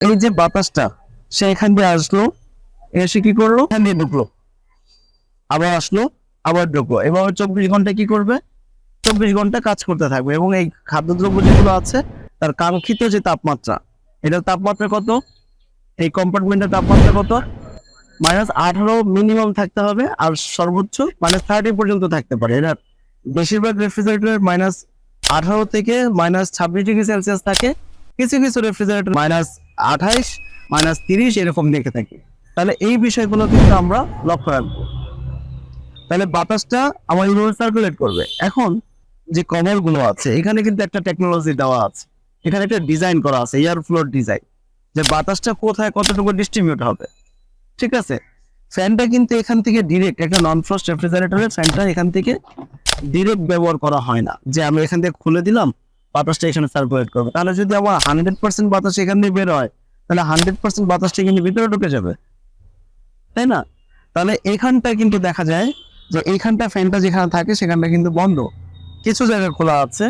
এই যে বাতাসটা সে এখান দিয়ে আসলো, এসে কি করলো, এখান দিয়ে ঢুকলো, আবার আসলো, আবার ঢুকলো, এভাবে 24 ঘন্টা কি করবে, 24 ঘন্টা কাজ করতে থাকবে। এবং এই খাদ্যদ্রব্য যেগুলো আছে তার কাঙ্ক্ষিত যে তাপমাত্রা, এটার তাপমাত্রা কত, এই কম্পার্টমেন্টের তাপমাত্রা কত, -18 মিনিমাম থাকতে হবে, আর সর্বোচ্চ -30 পর্যন্ত থাকতে পারে। এরা বেশিরভাগ রেফ্রিজারেটর -18 থেকে -26 ডিগ্রি সেলসিয়াস থাকে, কিছু কিছু রেফ্রিজারেটর -28 -30 এরকম দেখে থাকি। তাহলে এই বিষয়গুলো কিন্তু আমরা লক্ষ্য রাখবো। তাহলে বাতাসটা আমার এইভাবে সার্কুলেট করবে। এখন যে কভার গুলো আছে এখানে কিন্তু একটা টেকনোলজি দেওয়া আছে, এখানে একটা ডিজাইন করা আছে, এয়ার ফ্লোর ডিজাইন, যে বাতাসটা কোথায় কতটুকু ডিস্ট্রিবিউট হবে। ঠিক আছে, ফ্যানটা কিন্তু এখান থেকে ডিরেক্ট, একটা নন ফ্রস্ট রেফ্রিজারেটরের ফ্যানটা এখান থেকে ডিরেক্ট ব্যবহার করা হয় না, যে আমি এখান থেকে খুলে দিলাম বাতাসটা এখানে সার্কুলেট করবে। তাহলে যদি আমার 100% বাতাস এখান দিয়ে বের হয়, তাহলে 100% বাতাসটা কিন্তু ভিতরে ঢুকে যাবে, তাই না? তাহলে এখানটা কিন্তু দেখা যায় যে এইখানটা ফ্যানটা যেখানে থাকে সেখানটা কিন্তু বন্ধ, কিছু জায়গা খোলা আছে,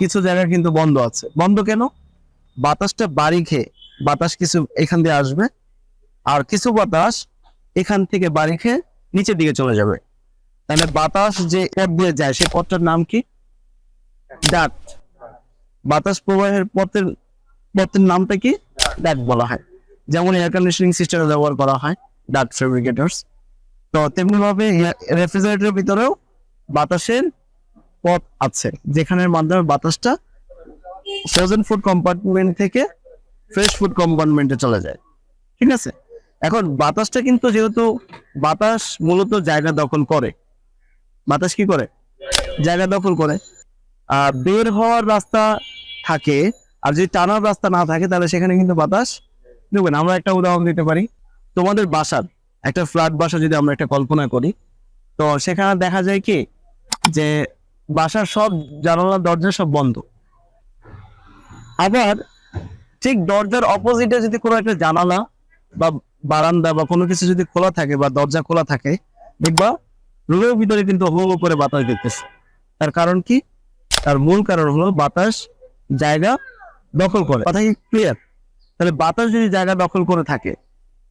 কিছু জায়গা কিন্তু বন্ধ আছে। বন্ধ কেন? বাতাসটা বাড়ি খেয়ে বাতাস কিছু এখান দিয়ে আসবে, আর কিছু বাতাস এখান থেকে বাড়ি খেয়ে নিচের দিকে চলে যাবে। তাহলে বাতাস যে পথ দিয়ে যায় সেই পথটার নাম কি? ডাক্ট। বাতাস প্রবাহের পথের নামটা কি? ডাক্ট বলা হয়। যেমন এয়ার কন্ডিশনিং সিস্টেমে ব্যবহার করা হয় ডাক্ট ফেব্রিকেটরস, তো তেমনি ভাবে রেফ্রিজারেটরের ভিতরেও বাতাসের পথ আছে, যেখানের মাধ্যমে বাতাসটা ফ্রোজেন ফুড কম্পার্টমেন্ট থেকে ফ্রেশ ফুড কম্পার্টমেন্টে চলে যায়। ঠিক আছে, এখন বাতাসটা কিন্তু, যেহেতু বাতাস মূলত জায়গা দখল করে, বাতাস কি করে? জায়গা দখল করে। বের হওয়ার রাস্তা থাকে, আর যদি টানার রাস্তা না থাকে তাহলে সেখানে কিন্তু বাতাস দেখবেন। আমরা একটা উদাহরণ দিতে পারি, তোমাদের বাসার একটা ফ্ল্যাট বাসা যদি আমরা একটা কল্পনা করি, তো সেখানে দেখা যায় কি যে বাসার সব জানালা দরজা সব বন্ধ, আবার ঠিক দরজার অপোজিটে যদি কোনো একটা জানালা বা বারান্দা বা কোনো কিছু যদি খোলা থাকে বা দরজা খোলা থাকে, দেখবা রুমের ভিতরে কিন্তু হো হো করে বাতাস দিতেছে। তার কারণ কি? তার মূল কারণ হলো বাতাস জায়গা দখল করে। কথা কি ক্লিয়ার? তাহলে বাতাস যদি জায়গা দখল করে থাকে,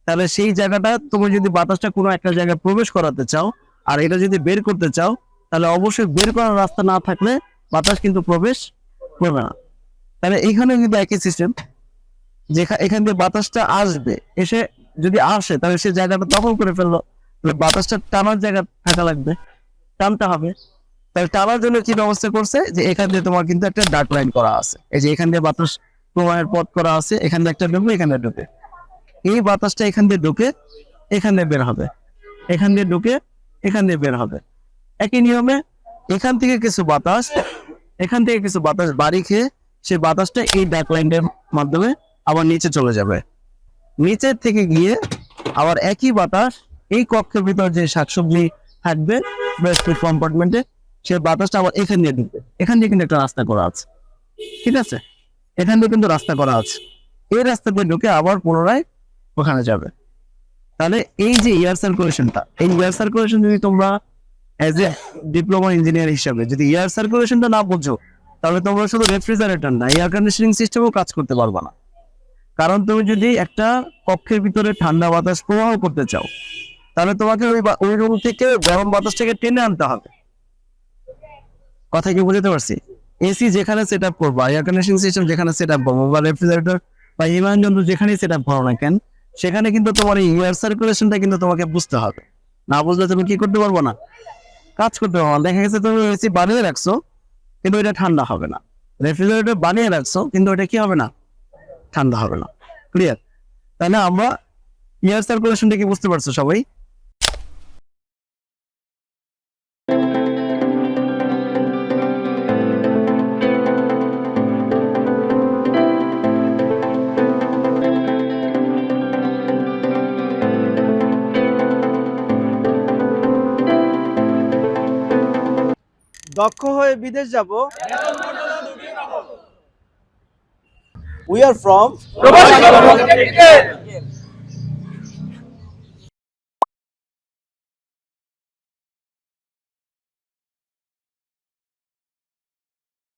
তাহলে সেই জায়গাটা, তুমি যদি বাতাসটা কোনো একটা জায়গায় প্রবেশ করাতে চাও আর এটা যদি বের করতে চাও, তাহলে অবশ্যই বের করার রাস্তা না থাকলে বাতাস কিন্তু প্রবেশ করবে না। তাহলে এখানে কিন্তু একই সিস্টেম, এখান দিয়ে বাতাসটা আসবে, এসে যদি আসে তাহলে সে জায়গাটা দখল করে ফেললো, তাহলে বাতাসটা টানার জায়গা থাকা লাগবে, টানতে হবে। তাহলে টানার জন্য কি ব্যবস্থা করছে, যে এখান দিয়ে তোমার কিন্তু একটা ডার্ট লাইন করা আছে, এই যে এখান দিয়ে বাতাস প্রবাহের পথ করা আছে, এখান দিয়ে একটা ঢুকবে, এখানে ঢুকে, এই বাতাসটা এখান দিয়ে ঢুকে এখান দিয়ে বের হবে, এখান দিয়ে ঢুকে এখান দিয়ে বের হবে। একই নিয়মে এখান থেকে কিছু বাতাস, এখান থেকে কিছু বাতাস বাড়ি খেয়ে সেই বাতাসটা এই ডার্ট লাইনের মাধ্যমে আবার নিচে চলে যাবে, নিচের থেকে গিয়ে আবার একই বাতাস এই কক্ষের ভিতর যে শাকসবজি থাকবে কম্পার্টমেন্টে, সেই বাতাসটা আবার এখান দিয়ে ঢুকবে। এখান দিয়ে কিন্তু একটা রাস্তা করা আছে, ঠিক আছে, এখান দিয়ে কিন্তু রাস্তা করা আছে, এই রাস্তা দিয়ে ঢুকে আবার পুনরায় ওখানে যাবে। তাহলে এই যে এয়ার সার্কুলেশনটা, এই এয়ার সার্কুলেশন যদি তোমরা এজ এ ডিপ্লোমা ইঞ্জিনিয়ার হিসাবে যদি এয়ার সার্কুলেশনটা না বোঝো, তাহলে তোমরা শুধু রেফ্রিজারেটর না, এয়ার কন্ডিশনিং সিস্টেমও কাজ করতে পারবে না। কারণ তুমি যদি একটা কক্ষের ভিতরে ঠান্ডা বাতাস প্রবাহ করতে চাও, তাহলে তোমাকে ওই রুম থেকে গরম বাতাসটাকে টেনে আনতে হবে। কথা কি বুঝতে পারছি? এসি যেখানে সেট আপ করবো, এয়ার কন্ডিশনিং সিস্টেম যেখানে সেট আপ করবো, বা রেফ্রিজারেটর বা হিমায়ন যন্ত্র যেখানেই সেট আপ করো না কেন, সেখানে কিন্তু তোমার এই এয়ার সার্কুলেশনটা কিন্তু তোমাকে বুঝতে হবে। না বুঝলে তুমি কি করতে পারবো না, কাজ করতে পারবো না। দেখা গেছে তুমি এসি বানিয়ে রাখছো কিন্তু এটা ঠান্ডা হবে না, রেফ্রিজারেটর বানিয়ে রাখছো কিন্তু এটা কি হবে না, ঠান্ডা হবে না। ক্লিয়ার? তাহলে আমরা এয়ার সার্কুলেশনটা কি বুঝতে পারছো সবাই? দক্ষ হয়ে বিদেশ যাব। We are from